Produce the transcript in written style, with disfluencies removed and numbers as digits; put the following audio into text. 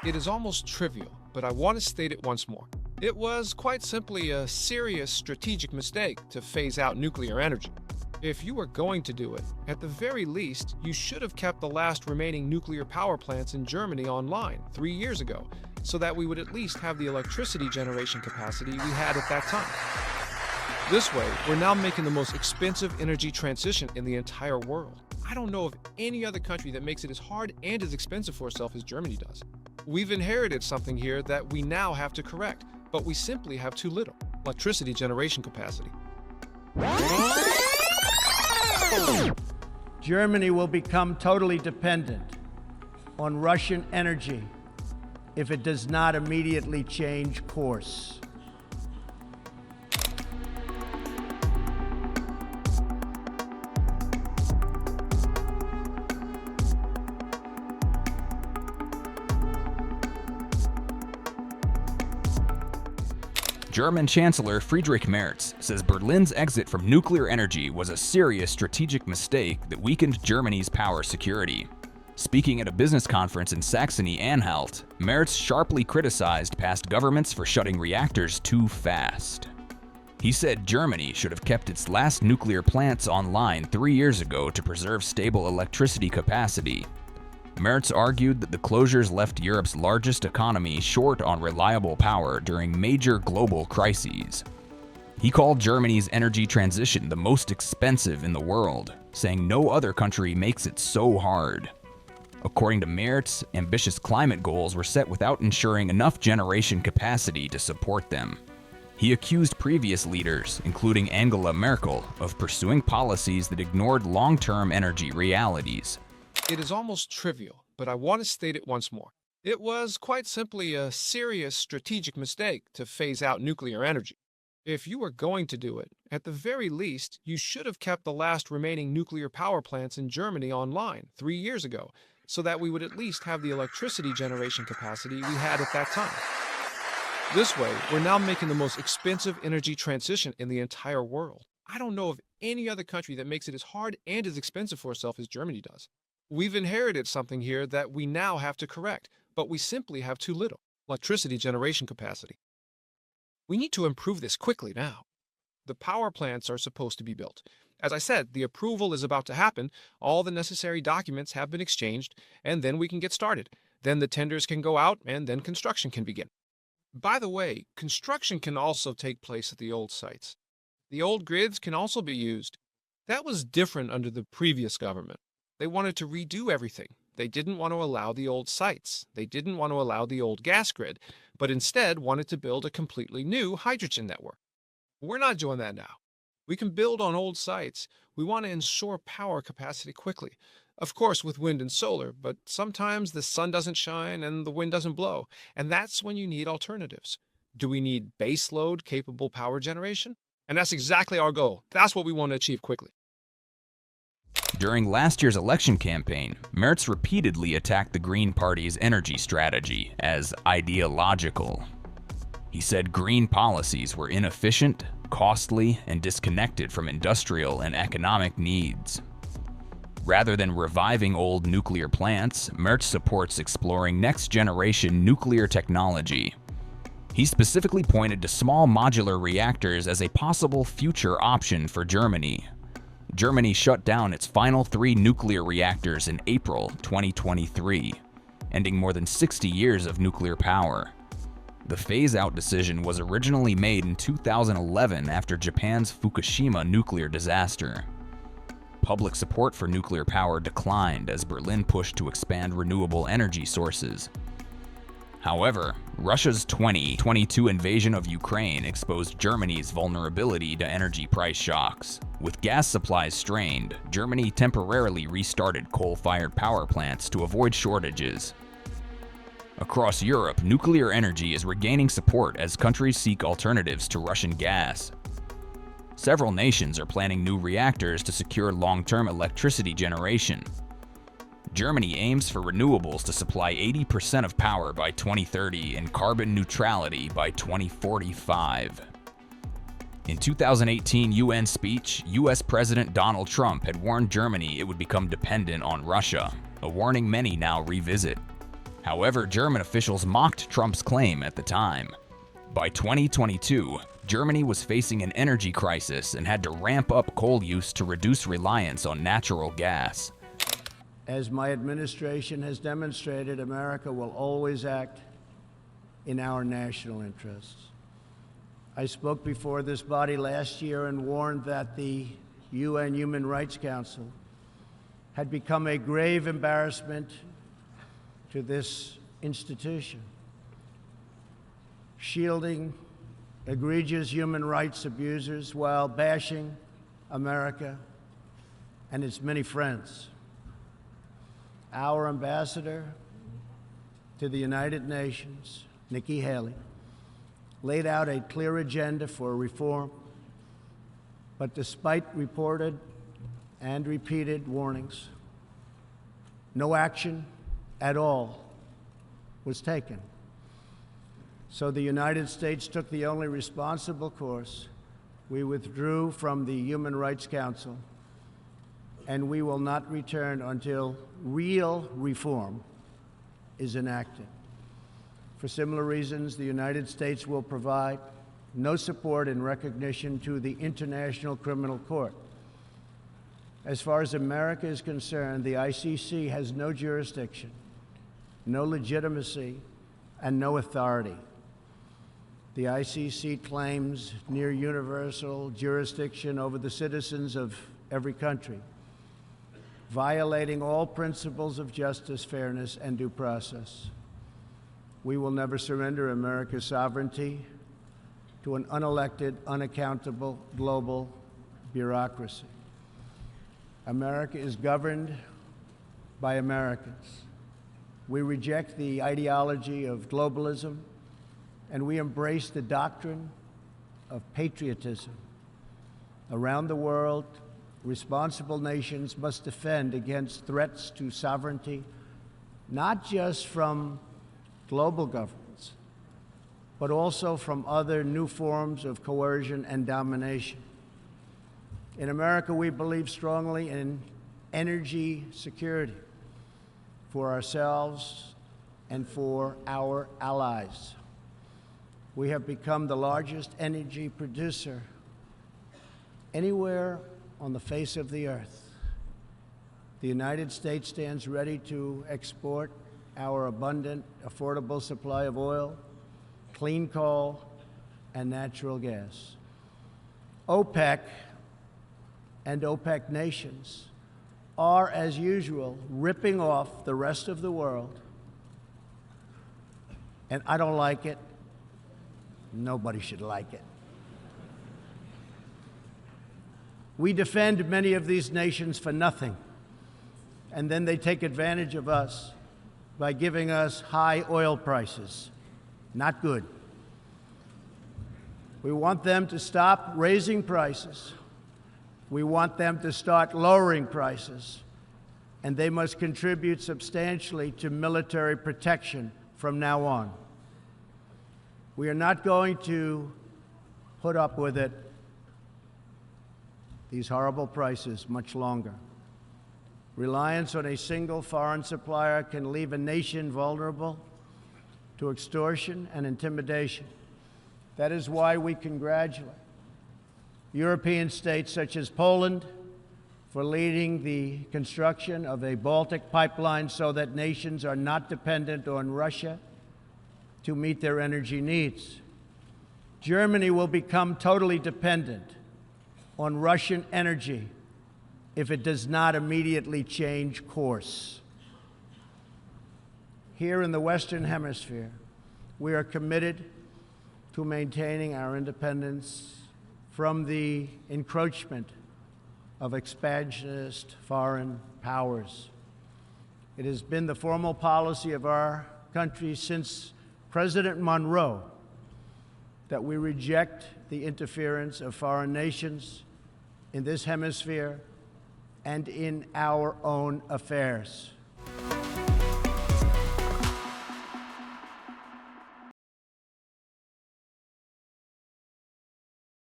It is almost trivial, but I want to state it once more. It was quite simply a serious strategic mistake to phase out nuclear energy. If you were going to do it, at the very least, you should have kept the last remaining nuclear power plants in Germany online 3 years ago, so that we would at least have the electricity generation capacity we had at that time. This way, we're now making the most expensive energy transition in the entire world. I don't know of any other country that makes it as hard and as expensive for itself as Germany does. We've inherited something here that we now have to correct, but we simply have too little electricity generation capacity. Germany will become totally dependent on Russian energy if it does not immediately change course. German Chancellor Friedrich Merz says Berlin's exit from nuclear energy was a serious strategic mistake that weakened Germany's power security. Speaking at a business conference in Saxony-Anhalt, Merz sharply criticized past governments for shutting reactors too fast. He said Germany should have kept its last nuclear plants online 3 years ago to preserve stable electricity capacity. Merz argued that the closures left Europe's largest economy short on reliable power during major global crises. He called Germany's energy transition the most expensive in the world, saying no other country makes it so hard. According to Merz, ambitious climate goals were set without ensuring enough generation capacity to support them. He accused previous leaders, including Angela Merkel, of pursuing policies that ignored long-term energy realities. It is almost trivial, but I want to state it once more. It was quite simply a serious strategic mistake to phase out nuclear energy. If you were going to do it, at the very least, you should have kept the last remaining nuclear power plants in Germany online 3 years ago, so that we would at least have the electricity generation capacity we had at that time. This way, we're now making the most expensive energy transition in the entire world. I don't know of any other country that makes it as hard and as expensive for itself as Germany does. We've inherited something here that we now have to correct, but we simply have too little electricity generation capacity. We need to improve this quickly now. The power plants are supposed to be built. As I said, the approval is about to happen, all the necessary documents have been exchanged, and then we can get started. Then the tenders can go out, and then construction can begin. By the way, construction can also take place at the old sites. The old grids can also be used. That was different under the previous government. They wanted to redo everything. They didn't want to allow the old sites. They didn't want to allow the old gas grid, but instead wanted to build a completely new hydrogen network. We're not doing that now. We can build on old sites. We want to ensure power capacity quickly. Of course, with wind and solar, but sometimes the sun doesn't shine and the wind doesn't blow, and that's when you need alternatives. Do we need baseload capable power generation? And that's exactly our goal. That's what we want to achieve quickly. During last year's election campaign, Merz repeatedly attacked the Green Party's energy strategy as ideological. He said green policies were inefficient, costly, and disconnected from industrial and economic needs. Rather than reviving old nuclear plants, Merz supports exploring next-generation nuclear technology. He specifically pointed to small modular reactors as a possible future option for Germany. Germany shut down its final 3 nuclear reactors in April 2023, ending more than 60 years of nuclear power. The phase-out decision was originally made in 2011 after Japan's Fukushima nuclear disaster. Public support for nuclear power declined as Berlin pushed to expand renewable energy sources. However, Russia's 2022 invasion of Ukraine exposed Germany's vulnerability to energy price shocks. With gas supplies strained, Germany temporarily restarted coal-fired power plants to avoid shortages. Across Europe, nuclear energy is regaining support as countries seek alternatives to Russian gas. Several nations are planning new reactors to secure long-term electricity generation. Germany aims for renewables to supply 80% of power by 2030 and carbon neutrality by 2045. In 2018 UN speech, US President Donald Trump had warned Germany it would become dependent on Russia, a warning many now revisit. However, German officials mocked Trump's claim at the time. By 2022, Germany was facing an energy crisis and had to ramp up coal use to reduce reliance on natural gas. As my administration has demonstrated, America will always act in our national interests. I spoke before this body last year and warned that the UN Human Rights Council had become a grave embarrassment to this institution, shielding egregious human rights abusers while bashing America and its many friends. Our ambassador to the United Nations, Nikki Haley, laid out a clear agenda for reform, but despite reported and repeated warnings, no action at all was taken. So the United States took the only responsible course. We withdrew from the Human Rights Council, and we will not return until real reform is enacted. For similar reasons, the United States will provide no support in recognition to the International Criminal Court. As far as America is concerned, the ICC has no jurisdiction, no legitimacy, and no authority. The ICC claims near universal jurisdiction over the citizens of every country, violating all principles of justice, fairness, and due process. We will never surrender America's sovereignty to an unelected, unaccountable global bureaucracy. America is governed by Americans. We reject the ideology of globalism, and we embrace the doctrine of patriotism. Around the world, responsible nations must defend against threats to sovereignty, not just from global governments, but also from other new forms of coercion and domination. In America, we believe strongly in energy security for ourselves and for our allies. We have become the largest energy producer anywhere on the face of the earth. The United States stands ready to export our abundant, affordable supply of oil, clean coal, and natural gas. OPEC and OPEC nations are, as usual, ripping off the rest of the world, and I don't like it. Nobody should like it. We defend many of these nations for nothing, and then they take advantage of us by giving us high oil prices. Not good. We want them to stop raising prices. We want them to start lowering prices, and they must contribute substantially to military protection from now on. We are not going to put up with it, these horrible prices, much longer. Reliance on a single foreign supplier can leave a nation vulnerable to extortion and intimidation. That is why we congratulate European states such as Poland for leading the construction of a Baltic pipeline so that nations are not dependent on Russia to meet their energy needs. Germany will become totally dependent on Russian energy if it does not immediately change course. Here in the Western Hemisphere, we are committed to maintaining our independence from the encroachment of expansionist foreign powers. It has been the formal policy of our country since President Monroe that we reject the interference of foreign nations in this hemisphere and in our own affairs.